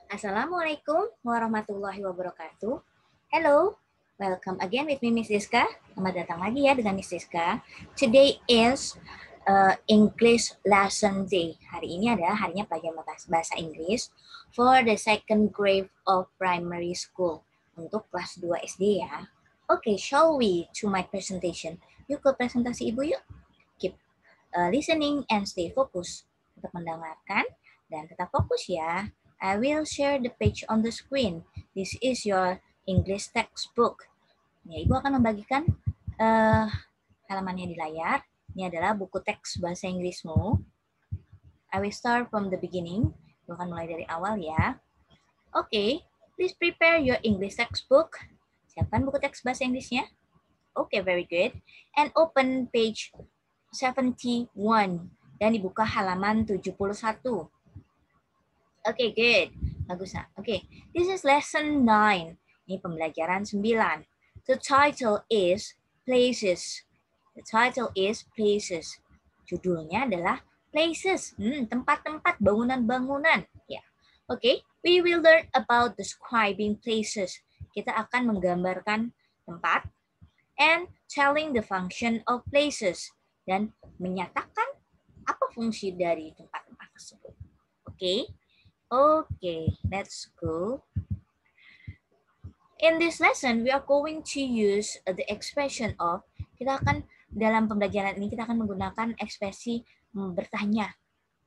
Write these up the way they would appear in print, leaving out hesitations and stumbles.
Assalamualaikum warahmatullahi wabarakatuh. Hello, welcome again with me, Miss Rizka. Selamat datang lagi ya dengan Miss Rizka. Today is English Lesson Day. Hari ini adalah harinya pelajaran bahasa Inggris for the second grade of primary school. Untuk kelas 2 SD ya. Okay, shall we to my presentation? Yuk ke presentasi Ibu yuk. Keep listening and stay focused. Untuk mendengarkan dan tetap fokus ya. I will share the page on the screen. This is your English textbook. Ya, Ibu akan membagikan halamannya di layar. Ini adalah buku teks bahasa Inggrismu. I will start from the beginning. Ibu akan mulai dari awal ya. Okay, please prepare your English textbook. Siapkan buku teks bahasa Inggrisnya. Okay, very good. And open page 71 dan dibuka halaman 71. Okay, good. Bagus. Okay, this is lesson 9. Ini pembelajaran 9. The title is Places. The title is Places. Judulnya adalah Places. Tempat-tempat, bangunan-bangunan. Ya. Okay, we will learn about describing places. Kita akan menggambarkan tempat and telling the function of places dan menyatakan apa fungsi dari tempat-tempat tersebut. Okay? Okay, let's go. In this lesson, we are going to use the expression of, kita akan, dalam pembelajaran ini kita akan menggunakan ekspresi bertanya.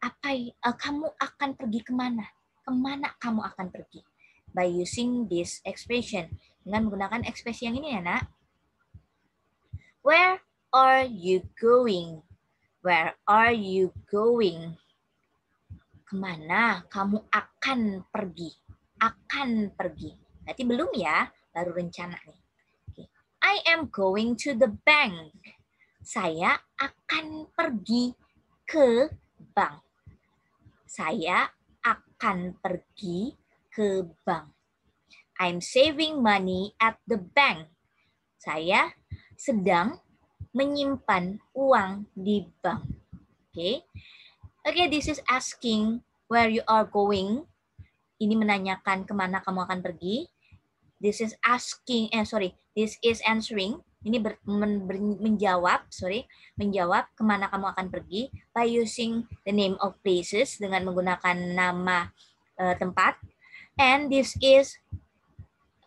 Kamu akan pergi kemana? Kemana kamu akan pergi? By using this expression. Dengan menggunakan ekspresi yang ini ya, nak. Where are you going? Where are you going? Kemana kamu akan pergi? Akan pergi. Berarti belum ya, baru rencana nih. Okay. I am going to the bank. Saya akan pergi ke bank. Saya akan pergi ke bank. I'm saving money at the bank. Saya sedang menyimpan uang di bank. Okay. Okay, this is asking where you are going. Ini menanyakan kemana kamu akan pergi. This is asking, this is answering. Ini menjawab kemana kamu akan pergi by using the name of places, dengan menggunakan nama tempat. And this is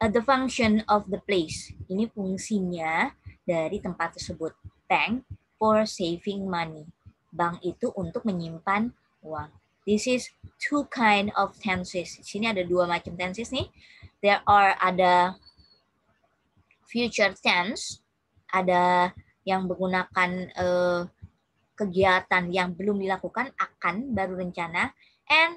the function of the place. Ini fungsinya dari tempat tersebut. Bank for saving money. Bank itu untuk menyimpan uang. This is two kind of tenses. Di sini ada dua macam tenses nih. Ada future tense, ada yang menggunakan kegiatan yang belum dilakukan, akan, baru rencana, and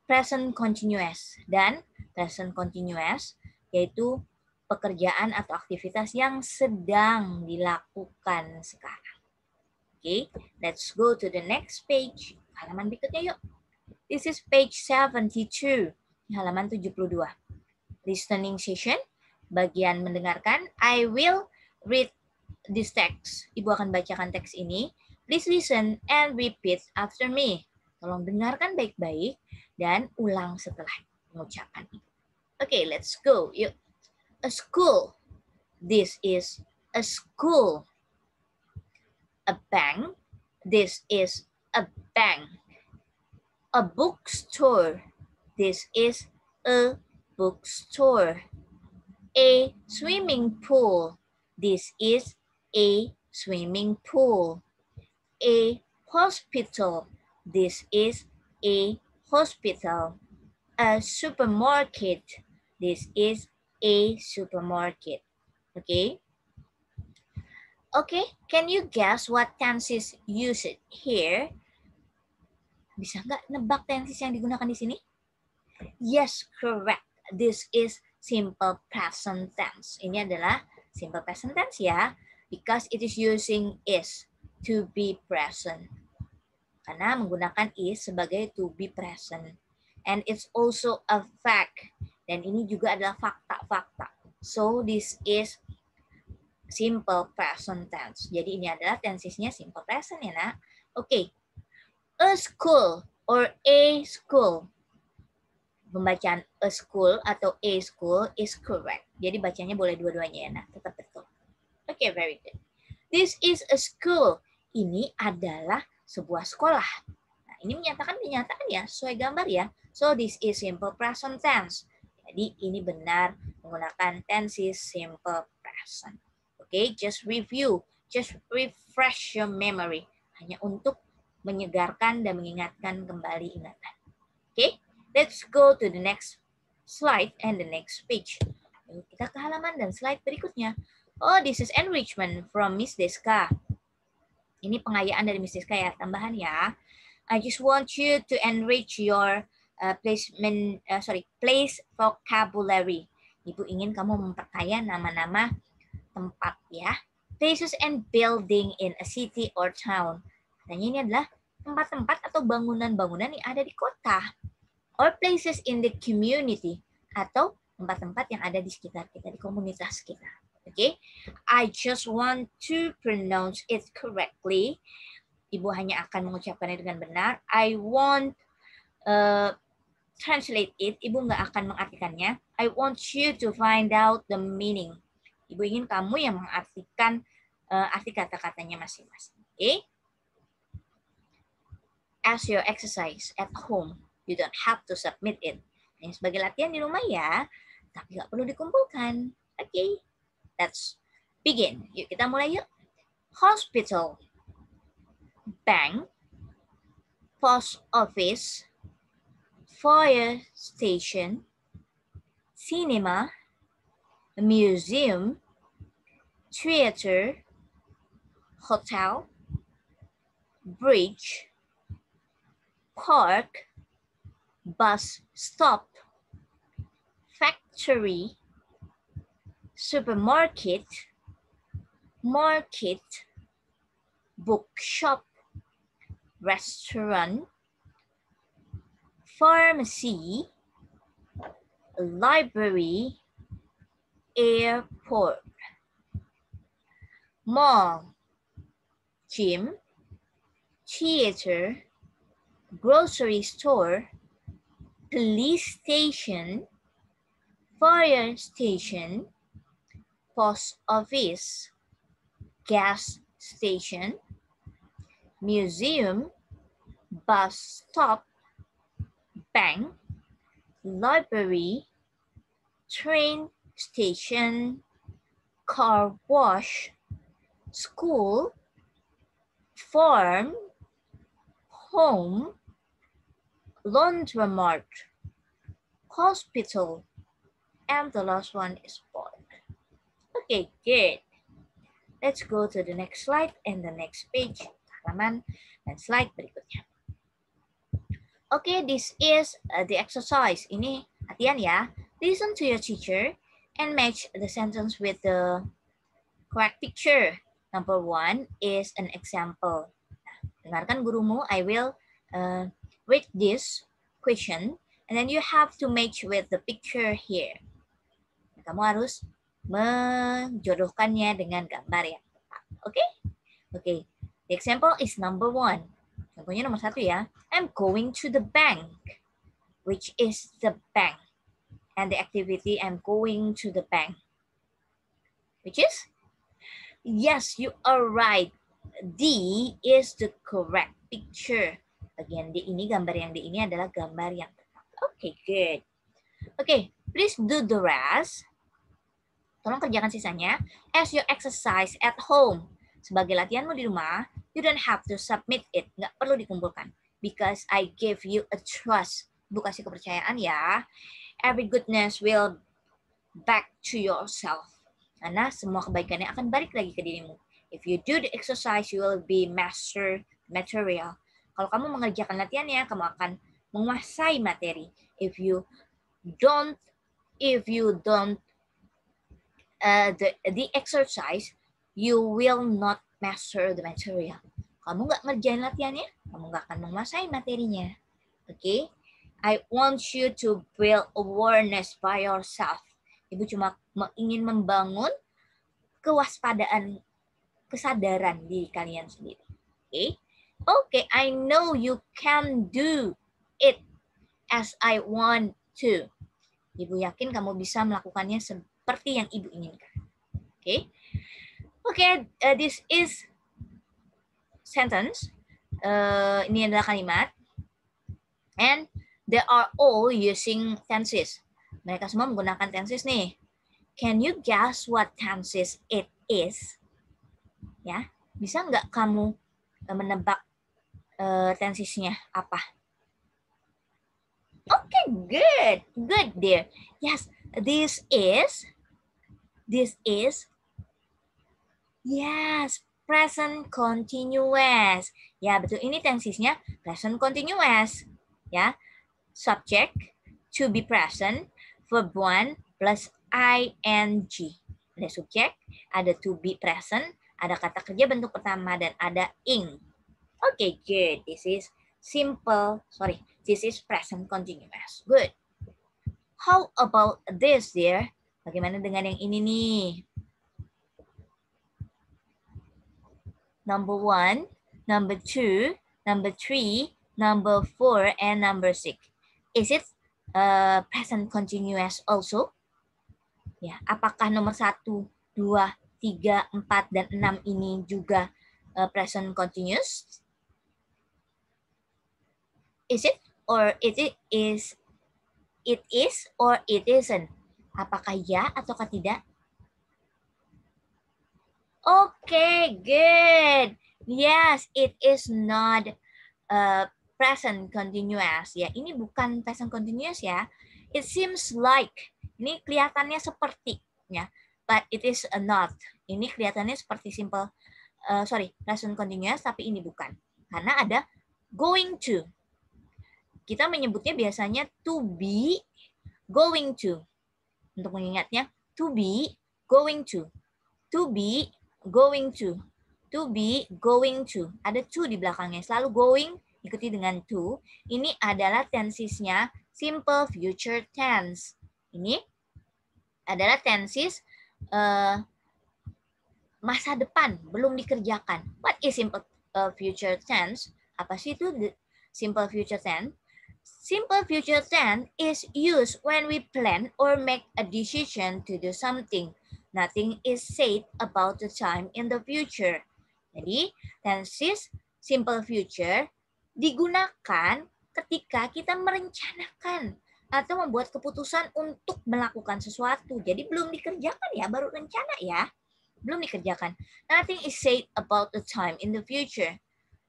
present continuous. Dan present continuous yaitu pekerjaan atau aktivitas yang sedang dilakukan sekarang. Okay, let's go to the next page. Halaman berikutnya yuk. This is page 72. Halaman 72. Listening session. Bagian mendengarkan. I will read this text. Ibu akan bacakan teks ini. Please listen and repeat after me. Tolong dengarkan baik-baik dan ulang setelah pengucapan itu. Okay, let's go. Yuk. A school. This is a school. A bank. This is a bank. A bookstore. This is a bookstore. A swimming pool. This is a swimming pool. A hospital. This is a hospital. A supermarket. This is a supermarket. Okay? Okay, can you guess what tenses used here? Bisa nggak nebak tenses yang digunakan di sini? Yes, correct. This is simple present tense. Ini adalah simple present tense ya, because it is using is to be present. Karena menggunakan is sebagai to be present. And it's also a fact. Dan ini juga adalah fakta-fakta. So this is simple present tense. Jadi ini adalah tensesnya simple present ya nak. Okay. A school or a school. pembacaan a school atau a school is correct. Jadi bacanya boleh dua-duanya ya. Nah, tetap betul. Oke, very good. This is a school. Ini adalah sebuah sekolah. Nah, ini menyatakan kenyataan ya, sesuai gambar ya. So, this is simple present tense. Jadi, ini benar menggunakan tense simple present. Oke, just review. Just refresh your memory. Hanya untuk menyegarkan dan mengingatkan kembali ingatan. Oke, let's go to the next slide and the next page. Kita ke halaman dan slide berikutnya. Oh, this is enrichment from Miss Deska. Ini pengayaan dari Miss Deska ya, tambahan ya. I just want you to enrich your place vocabulary. Ibu ingin kamu memperkaya nama-nama tempat ya. Places and building in a city or town. Katanya ini adalah tempat-tempat atau bangunan-bangunan yang ada di kota. Or places in the community. Atau tempat-tempat yang ada di sekitar kita, di komunitas kita. Okay, I just want to pronounce it correctly. Ibu hanya akan mengucapkannya dengan benar. I won't translate it. Ibu nggak akan mengartikannya. I want you to find out the meaning. Ibu ingin kamu yang mengartikan arti kata-katanya masing-masing. Okay? As your exercise at home, you don't have to submit it. Ini sebagai latihan di rumah ya, tapi nggak perlu dikumpulkan. Okay? Let's begin. Yuk kita mulai yuk. Hospital, bank, post office, fire station, cinema, museum, theater, hotel, bridge, park, bus stop, factory, supermarket, market, bookshop, restaurant, pharmacy, library, airport, mall, gym, theater, grocery store, police station, fire station, post office, gas station, museum, bus stop, bank, library, train station, car wash, school, farm, home, laundromat, hospital, and the last one is park. Okay, good. Let's go to the next slide and the next page. Halaman dan slide berikutnya. Okay, this is the exercise. Ini latihan ya. Listen to your teacher and match the sentence with the correct picture. Number 1 is an example. Nah, dengarkan gurumu. I will read this question and then you have to match with the picture here. Kamu harus menjodohkannya dengan gambar yang tepat. Oke? Oke. The example is number 1. Contohnya nomor 1 ya. I'm going to the bank. Which is the bank? And the activity I'm going to the bank. Which is? Yes, you are right. D is the correct picture. Bagian D ini, gambar yang D ini adalah gambar yang tepat. Okay, good. Okay, please do the rest. Tolong kerjakan sisanya as your exercise at home. Sebagai latihanmu di rumah, you don't have to submit it. Nggak perlu dikumpulkan. Because I give you a trust. Ibu kasih kepercayaan ya. Every goodness will back to yourself. Karena semua kebaikannya akan balik lagi ke dirimu. If you do the exercise, you will be master material. Kalau kamu mengerjakan latihannya, kamu akan menguasai materi. If you don't the exercise, you will not master the material. Kamu nggak ngerjain latihannya, kamu nggak akan menguasai materinya. Okay? I want you to build awareness by yourself. Ibu cuma ingin membangun kewaspadaan, kesadaran diri kalian sendiri. Okay? Okay, I know you can do it as I want to. Ibu yakin kamu bisa melakukannya seperti yang ibu inginkan. Oke. Oke, this is sentence. Ini adalah kalimat. And they are all using tenses. Mereka semua menggunakan tenses nih. Can you guess what tenses it is? Ya, bisa nggak kamu menebak tensesnya apa? Okay, good, good dear. Yes, this is, yes, present continuous. Ya, betul. Ini tensesnya present continuous. Ya, subject, to be present, verb 1 plus ing. Ada subjek, ada to be present, ada kata kerja bentuk pertama, dan ada ing. Okay, good. This is simple. Sorry, this is present continuous. Good. How about this, dear? Bagaimana dengan yang ini nih? Number 1, number 2, number 3, number 4, and number 6. Is it present continuous also? Ya, apakah nomor 1, 2, 3, 4, dan 6 ini juga present continuous? Is it or it is or it isn't? Apakah ya ataukah tidak? Okay, good. Yes, it is not present continuous. Ya, ini bukan present continuous ya. It seems like, ini kelihatannya seperti, ya, but it is not. Ini kelihatannya seperti simple, present continuous, tapi ini bukan. Karena ada going to. Kita menyebutnya biasanya to be, going to. Untuk mengingatnya, to be, going to. To be, going to. To be, going to. Ada to di belakangnya. Selalu going, ikuti dengan to. Ini adalah tensesnya simple future tense. Ini adalah tenses masa depan, belum dikerjakan. What is simple future tense? Apa sih itu simple future tense? Simple future tense is used when we plan or make a decision to do something. Nothing is said about the time in the future. Jadi, tenses simple future digunakan ketika kita merencanakan atau membuat keputusan untuk melakukan sesuatu. Jadi belum dikerjakan ya, baru rencana ya. Belum dikerjakan. Nothing is said about the time in the future.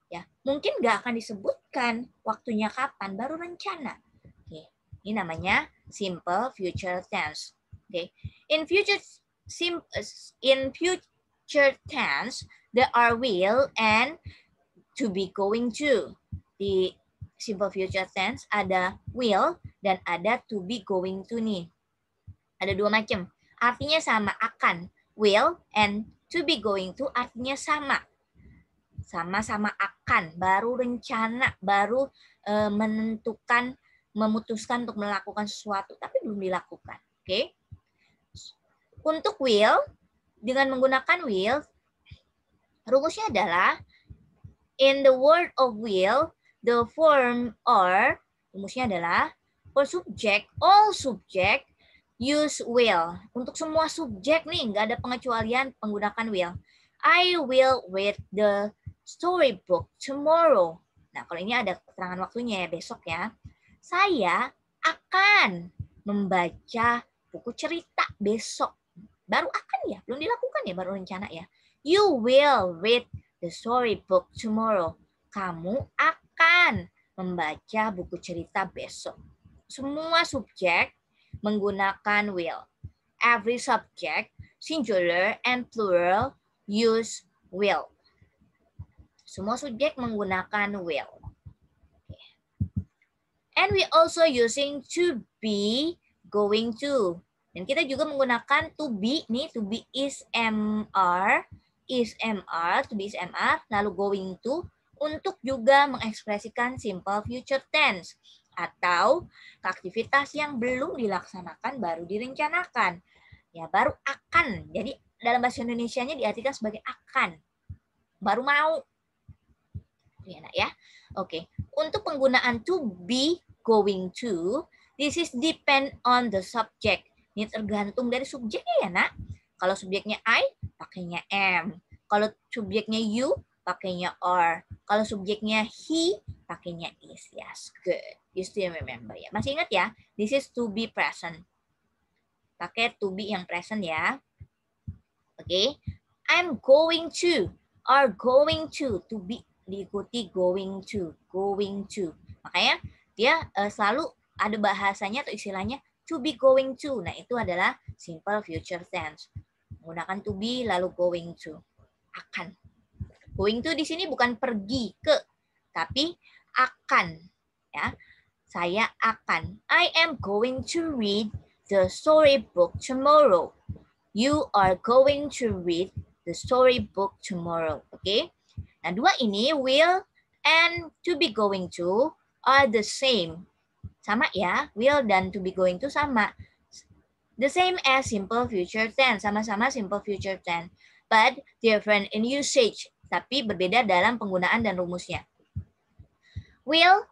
Ya, mungkin nggak akan disebutkan waktunya kapan, baru rencana. Oke, ini namanya simple future tense. Oke, in future tense, there are will and to be going to. Di simple future tense ada will dan ada to be going to nih. Ada dua macam. Artinya sama, akan. Will and to be going to artinya sama. Sama-sama akan, baru rencana, baru menentukan, memutuskan untuk melakukan sesuatu, tapi belum dilakukan. Oke. Untuk will, dengan menggunakan will, rumusnya adalah in the word of will, the form or, rumusnya adalah for subject, all subject use will. Untuk semua subjek nih, nggak ada pengecualian menggunakan will. I will read the storybook tomorrow. Nah, kalau ini ada keterangan waktunya ya, besok ya. Saya akan membaca buku cerita besok. Baru akan ya, belum dilakukan ya, baru rencana ya. You will read the storybook tomorrow. Kamu akan membaca buku cerita besok. Semua subjek menggunakan will. Every subject, singular and plural, use will. Semua subjek menggunakan will. And we also using to be, going to. Dan kita juga menggunakan to be, nih to be is MR, to be is MR, lalu going to, untuk juga mengekspresikan simple future tense. Atau aktivitas yang belum dilaksanakan, baru direncanakan. Ya, baru akan. Jadi dalam bahasa Indonesianya diartikan sebagai akan. Baru mau. Ya, ya. Oke. Untuk penggunaan to be, going to, This is depend on the subject. Ini tergantung dari subjeknya ya, Nak. Kalau subjeknya I, pakainya am. Kalau subjeknya you, pakainya are. Kalau subjeknya he, pakainya is. Yes, good. You still remember ya. Masih ingat ya? This is to be present. Pakai to be yang present ya. Oke. Okay. I'm going to. Are going to be diikuti going to. Going to. Makanya dia selalu ada bahasanya atau istilahnya to be going to. Nah, itu adalah simple future tense. Menggunakan to be lalu going to. Akan. Going to di sini bukan pergi ke, tapi akan. Ya. Saya akan. I am going to read the storybook tomorrow. You are going to read the storybook tomorrow. Oke. Okay? Nah, dua ini will and to be going to are the same. Sama ya, will dan to be going to sama. The same as simple future tense, sama-sama simple future tense, but different in usage, tapi berbeda dalam penggunaan dan rumusnya. Will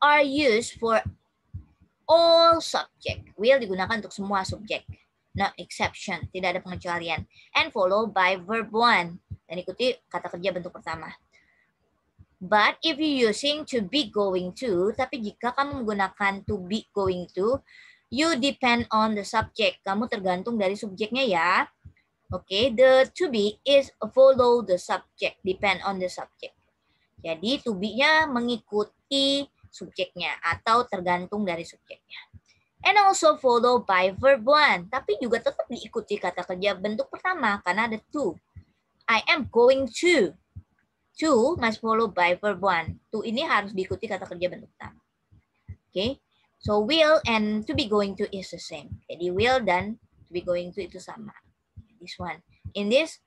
are used for all subject. Will digunakan untuk semua subjek. No exception, tidak ada pengecualian. And followed by verb 1. Dan ikuti kata kerja bentuk pertama. But if you using to be going to, tapi jika kamu menggunakan to be going to, you depend on the subject. Kamu tergantung dari subjeknya ya. Oke, okay, the to be is follow the subject, depend on the subject. Jadi to be-nya mengikuti subjeknya atau tergantung dari subjeknya. And also follow by verb 1. Tapi juga tetap diikuti kata kerja bentuk pertama karena ada to. I am going to. To must follow by verb 1. To ini harus diikuti kata kerja bentuk pertama. Oke. Okay. So will and to be going to is the same. Jadi will dan to be going to itu sama. This one. In this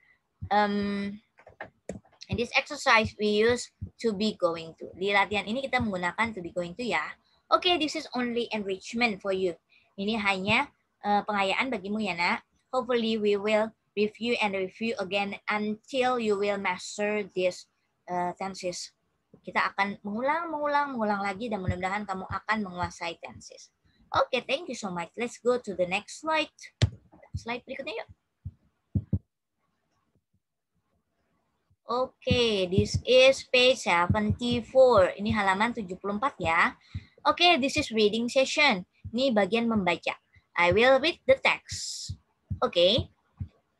exercise we use to be going to. Di latihan ini kita menggunakan to be going to ya. Oke, okay, this is only enrichment for you. Ini hanya pengayaan bagimu ya, Nak. Hopefully we will review and review again until you will master this tenses. Kita akan mengulang lagi dan mudah-mudahan kamu akan menguasai tenses. Oke, okay, thank you so much. Let's go to the next slide. Slide berikutnya yuk. Oke, okay, this is page 74. Ini halaman 74 ya. Oke, okay, this is reading session. Ini bagian membaca. I will read the text. Oke, okay.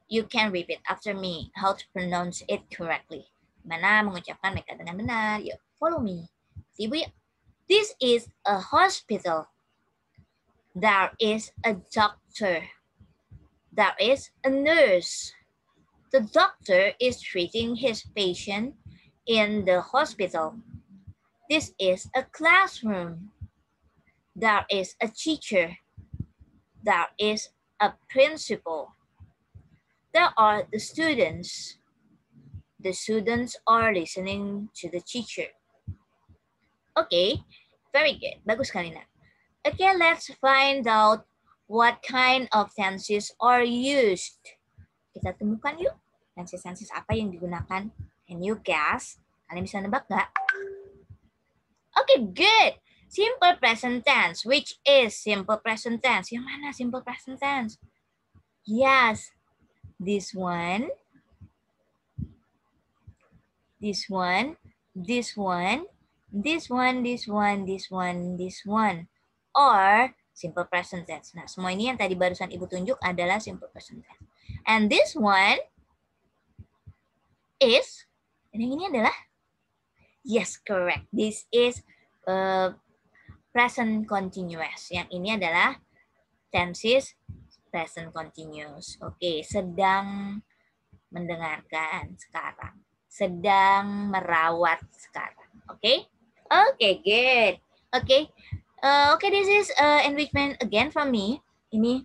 You can repeat after me how to pronounce it correctly. Mana mengucapkan mereka dengan benar. Yuk, follow me. Ibu, this is a hospital. There is a doctor. There is a nurse. The doctor is treating his patient in the hospital. This is a classroom. There is a teacher. There is a principal. There are the students. The students are listening to the teacher. Okay, very good. Bagus sekali, Nak. Okay, let's find out what kind of tenses are used. Kita temukan yuk, tenses-tenses apa yang digunakan. Can you guess? Kalian bisa nebak nggak? Okay, good. Simple present tense. Which is simple present tense? Yang mana simple present tense? Yes, this one. This one, this one, this one, this one, this one, this one. Or simple present tense. Nah, semua ini yang tadi barusan Ibu tunjuk adalah simple present tense. And this one is, dan yang ini adalah, yes, correct. This is present continuous. Yang ini adalah tenses present continuous. Oke, sedang mendengarkan sekarang. Sedang merawat sekarang. Oke? Oke, good. Oke. Oke, this is enrichment again from me. Ini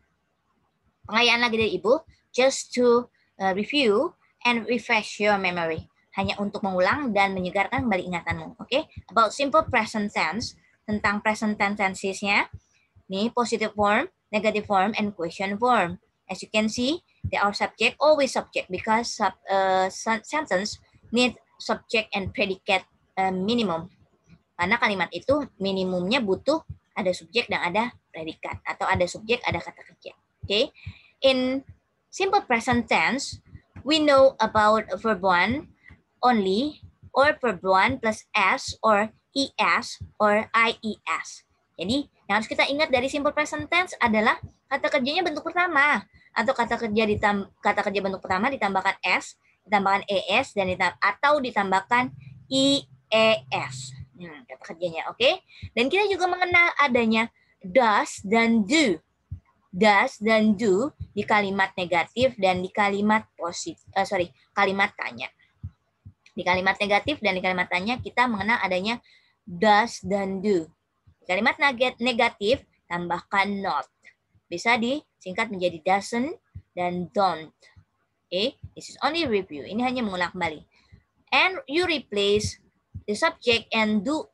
pengayaan lagi dari Ibu. Just to review and refresh your memory. Hanya untuk mengulang dan menyegarkan kembali ingatanmu. Oke? About simple present tense. Tentang present tense-tensesnya. Nih, positive form, negative form, and question form. As you can see, they are subject, always subject. Because sentence need subject and predicate minimum. Karena kalimat itu minimumnya butuh ada subjek dan ada predikat, atau ada subjek, ada kata kerja. Okay? In simple present tense, we know about verb 1 only, or verb 1 plus s, or es, or ies. Jadi yang harus kita ingat dari simple present tense adalah kata kerjanya bentuk pertama, atau kata kerja bentuk pertama ditambahkan s, ditambahkan es, dan atau ditambahkan ies. Kata kerjanya, oke? Dan kita juga mengenal adanya does dan do. Does dan do di kalimat negatif dan di kalimat kalimat tanya. Di kalimat negatif dan di kalimat tanya kita mengenal adanya does dan do. Di kalimat negatif tambahkan not. Bisa disingkat menjadi doesn't dan don't. Okay? This is only review. Ini hanya mengulang kembali. And you replace the subject and do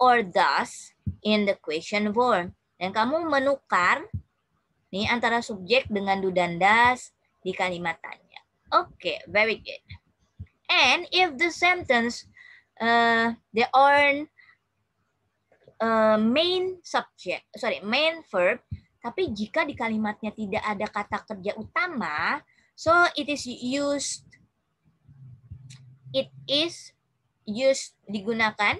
or does in the question form. Dan kamu menukar nih antara subjek dengan do dan does di kalimat tanya. Okay, very good. And if the sentence they are main verb, tapi jika di kalimatnya tidak ada kata kerja utama, so it is used digunakan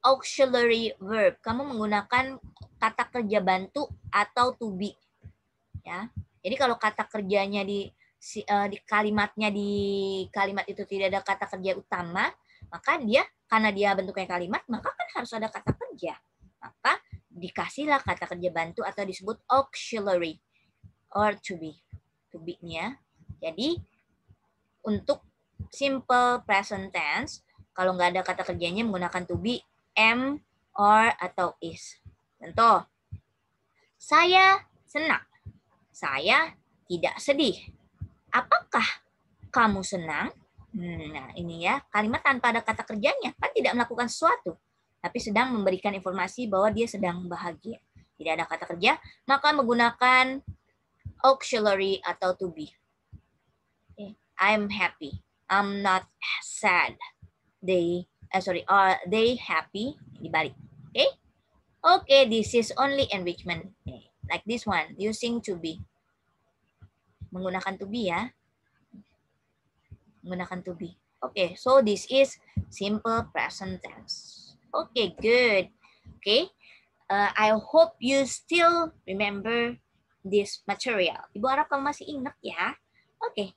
auxiliary verb. Kamu menggunakan kata kerja bantu atau to be. Ya. Jadi kalau kata kerjanya di kalimat itu tidak ada kata kerja utama, maka karena dia bentuknya kalimat, maka kan harus ada kata kerja. Maka dikasihlah kata kerja bantu atau disebut auxiliary or to be. To be-nya. Jadi untuk simple present tense, kalau nggak ada kata kerjanya menggunakan to be, am, or, atau is. Contoh, saya senang. Saya tidak sedih. Apakah kamu senang? Nah, ini ya, kalimat tanpa ada kata kerjanya. Kan tidak melakukan sesuatu, tapi sedang memberikan informasi bahwa dia sedang bahagia. Tidak ada kata kerja, maka menggunakan auxiliary atau to be. Okay. I'm happy. I'm not sad. Are they happy? Dibalik. Okay? Okay, this is only enrichment. Like this one, using to be. Menggunakan to be ya. Menggunakan to be. Okay, so this is simple present tense. Okay, good. Okay, I hope you still remember this material. Ibu harap kamu masih ingat ya. Okay,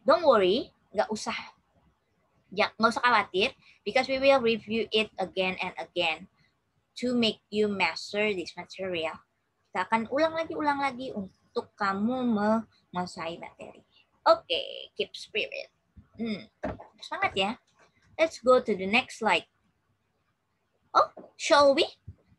don't worry, nggak usah khawatir, because we will review it again and again to make you master this material. Kita akan ulang lagi untuk kamu menguasai materi. Okay, keep spirit. Semangat ya. Let's go to the next slide. Oh, shall we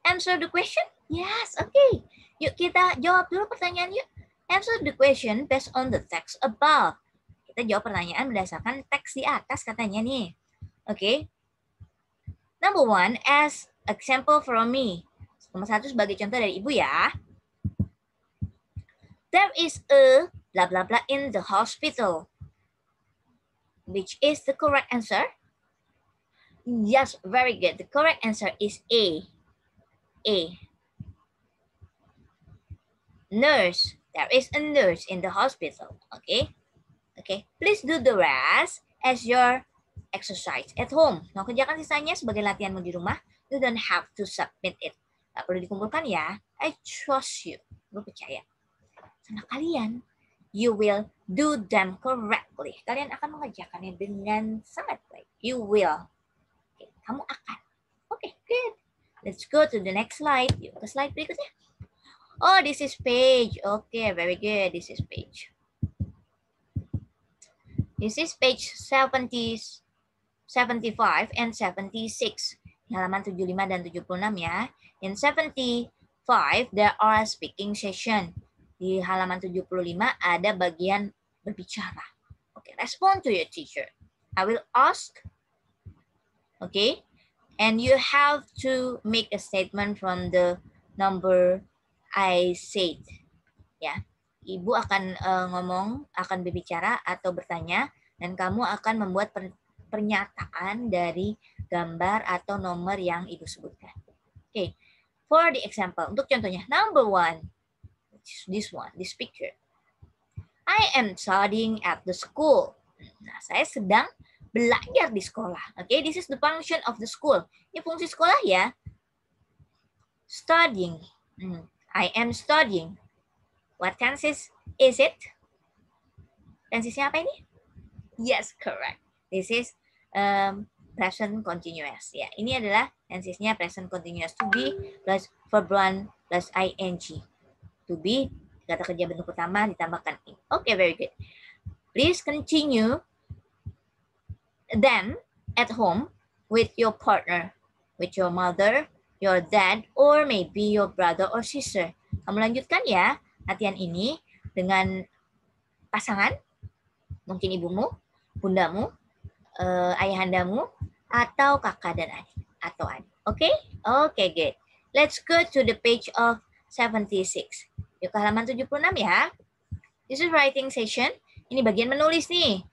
answer the question? Yes, okay. Yuk kita jawab dulu pertanyaan yuk. Answer the question based on the text above. Kita jawab pertanyaan berdasarkan teks di atas katanya nih. Okay. Number 1, as example from me. Nomor 1 sebagai contoh dari ibu ya. There is a blah blah blah in the hospital. Which is the correct answer? Yes, very good. The correct answer is A. A. Nurse. There is a nurse in the hospital. Okay. Okay. Please do the rest as your exercise at home. Nah, kerjakan sisanya sebagai latihanmu di rumah. You don't have to submit it. Gak perlu dikumpulkan ya. I trust you. Gue percaya sama kalian. You will do them correctly. Kalian akan mengerjakannya dengan sangat baik. You will. Okay, kamu akan. Okay, good. Let's go to the next slide. Yuk ke slide berikutnya. Oh, this is page. Okay, very good. This is page. This is page 70, 75 and 76. Di halaman 75 dan 76 ya. In 75, there are speaking session. Di halaman 75 ada bagian berbicara. Okay, respond to your teacher. I will ask. Okay, and you have to make a statement from the number I said. Ya, ibu akan akan berbicara atau bertanya, dan kamu akan membuat pernyataan dari gambar atau nomor yang ibu sebutkan. Okay. For the example, untuk contohnya, number 1, this picture. I am studying at the school. Nah, saya sedang belajar di sekolah. Okay, this is the function of the school. Ini fungsi sekolah ya. Studying. I am studying. What tense is it? Tensesnya apa ini? Yes, correct. This is present continuous. Ya, ini adalah tensesnya present continuous. To be plus verb 1 plus ing. To be, kata kerja bentuk utama ditambahkan in. Okay, very good. Please continue. Then, at home, with your partner, with your mother, your dad, or maybe your brother or sister. Kamu lanjutkan ya latihan ini dengan pasangan, mungkin ibumu, bundamu, ayahandamu, atau kakak dan adik, atau adik. Okay? Okay, good. Let's go to the page of 76. Yuk ke halaman 76 ya. This is writing session. Ini bagian menulis nih.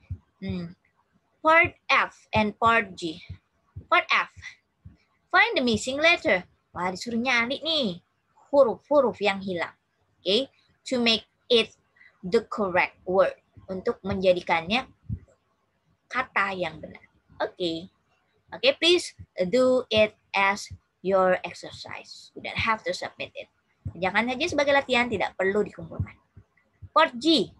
Part F and Part G. Part F. Find the missing letter. Wah, disuruh nyari nih huruf-huruf yang hilang. Okay? To make it the correct word. Untuk menjadikannya kata yang benar. Okay. Okay, please do it as your exercise. You don't have to submit it. Kerjakan saja sebagai latihan, tidak perlu dikumpulkan. Part G.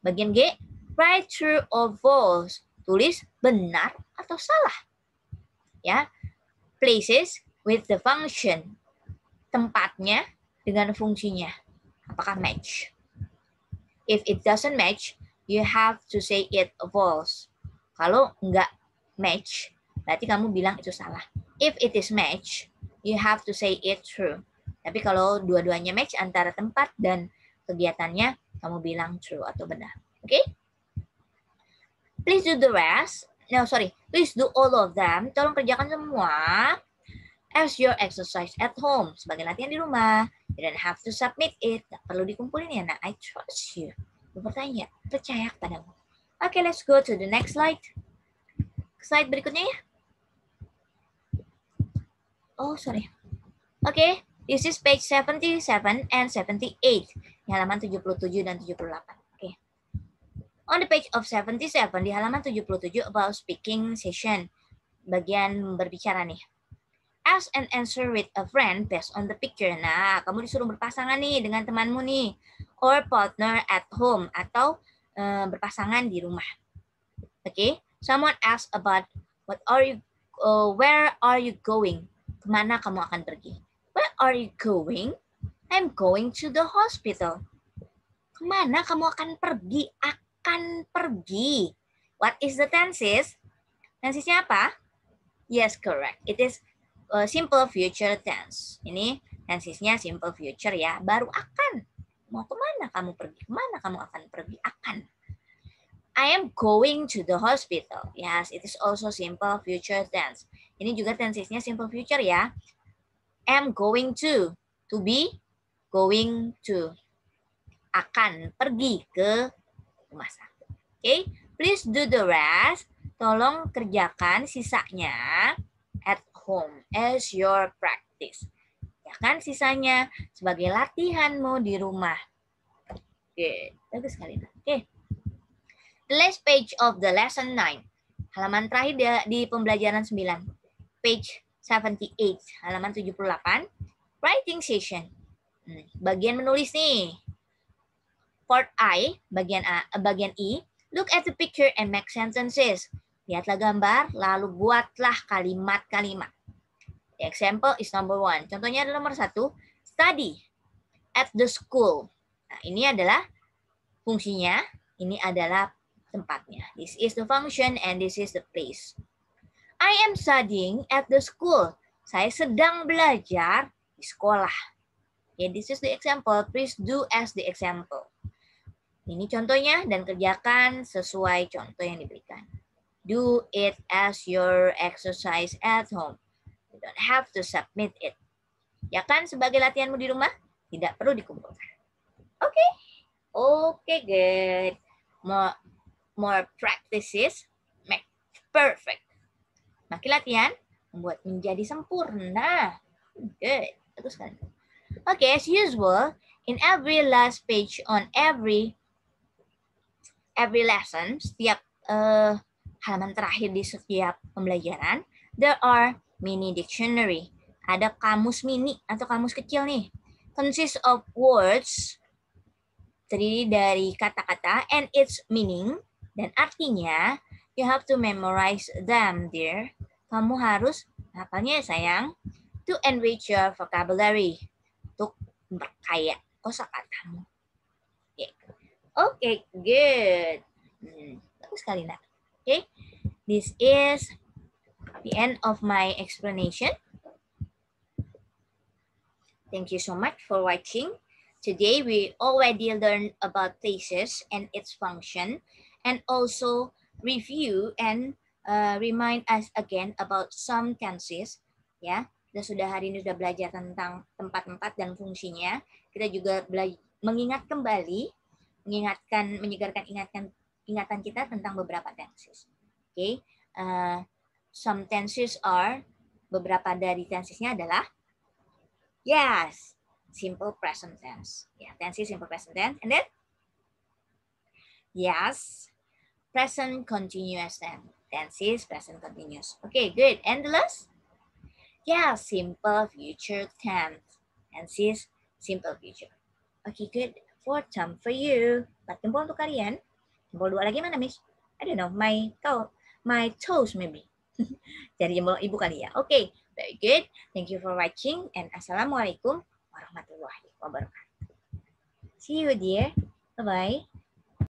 Bagian G. Write true or false. Tulis benar atau salah. Ya. Places with the function. Tempatnya dengan fungsinya. Apakah match? If it doesn't match, you have to say it false. Kalau nggak match, berarti kamu bilang itu salah. If it is match, you have to say it true. Tapi kalau dua-duanya match antara tempat dan kegiatannya, kamu bilang true atau benar. Oke? Okay? Please do the rest. No, sorry. Please do all of them. Tolong kerjakan semua as your exercise at home. Sebagai latihan di rumah. You don't have to submit it. Tidak perlu dikumpulin ya. Nah, I trust you. Bertanya, percaya kepadamu. Okay, let's go to the next slide. Slide berikutnya ya. Oh, sorry. Okay, this is page 77 and 78. Di halaman 77 dan 78. Okay. On the page of 77, di halaman 77 about speaking session. Bagian berbicara nih. Ask and answer with a friend based on the picture. Nah, kamu disuruh berpasangan nih dengan temanmu nih. Or partner at home. Atau berpasangan di rumah. Okay. Someone asked about where are you going? Kemana kamu akan pergi? Where are you going? I'm going to the hospital. Kemana kamu akan pergi? Akan pergi. What is the tenses? Tensesnya apa? Yes, correct. It is simple future tense. Ini tensesnya simple future ya. Baru akan. Mau kemana kamu pergi? Kemana kamu akan pergi? Akan. I am going to the hospital. Yes, it is also simple future tense. Ini juga tensesnya simple future ya. Am going to be, going to. Akan pergi ke rumah sakit. Okay, please do the rest. Tolong kerjakan sisanya at home as your practice. Kerjakan sisanya sebagai latihanmu di rumah. Oke, bagus sekali. Oke. The last page of the lesson 9. Halaman terakhir di pembelajaran 9. Page 78, halaman 78. Writing session. Bagian menulis nih. Part I, bagian I. Look at the picture and make sentences. Lihatlah gambar, lalu buatlah kalimat-kalimat. The example is number 1. Contohnya adalah nomor 1. Study at the school. Nah, ini adalah fungsinya. Ini adalah tempatnya. This is the function and this is the place. I am studying at the school. Saya sedang belajar di sekolah. Okay, this is the example. Please do as the example. Ini contohnya dan kerjakan sesuai contoh yang diberikan. Do it as your exercise at home. You don't have to submit it. Ya kan sebagai latihanmu di rumah, tidak perlu dikumpulkan. Oke? Oke, good. More practices make perfect. Makin latihan membuat menjadi sempurna. Good. Bagus sekali. Okay, as usual, in every last page on every lesson, setiap halaman terakhir di setiap pembelajaran, there are mini dictionary. Ada kamus mini atau kamus kecil nih. Consists of words, terdiri dari kata-kata and its meaning, dan artinya. You have to memorize them, dear. Kamu harus hafalnya ya sayang. To enrich your vocabulary. Untuk memperkaya kosakatamu. Okay, good. Bagus sekali, nak. Okay, this is the end of my explanation. Thank you so much for watching. Today, we already learned about places and its function, and also review and remind us again about some tenses. Ya, sudah hari ini sudah belajar tentang tempat-tempat dan fungsinya. Kita juga mengingat kembali, menyegarkan ingatan kita tentang beberapa tenses. Okay, some tenses are, beberapa dari tensesnya adalah yes, simple present tense. Yeah, tense is simple present tense. And then, yes, present continuous tense. Tense is present continuous. Okay, good. And the last? Yeah, simple future tense. Tense is simple future. Okay, good. 4 term for you. 4 jempol untuk kalian. Jempol 2 lagi mana, Miss? I don't know. My toes maybe. Jadi jempol ibu kali ya. Okay, very good. Thank you for watching. And assalamualaikum warahmatullahi wabarakatuh. See you, dear. Bye-bye.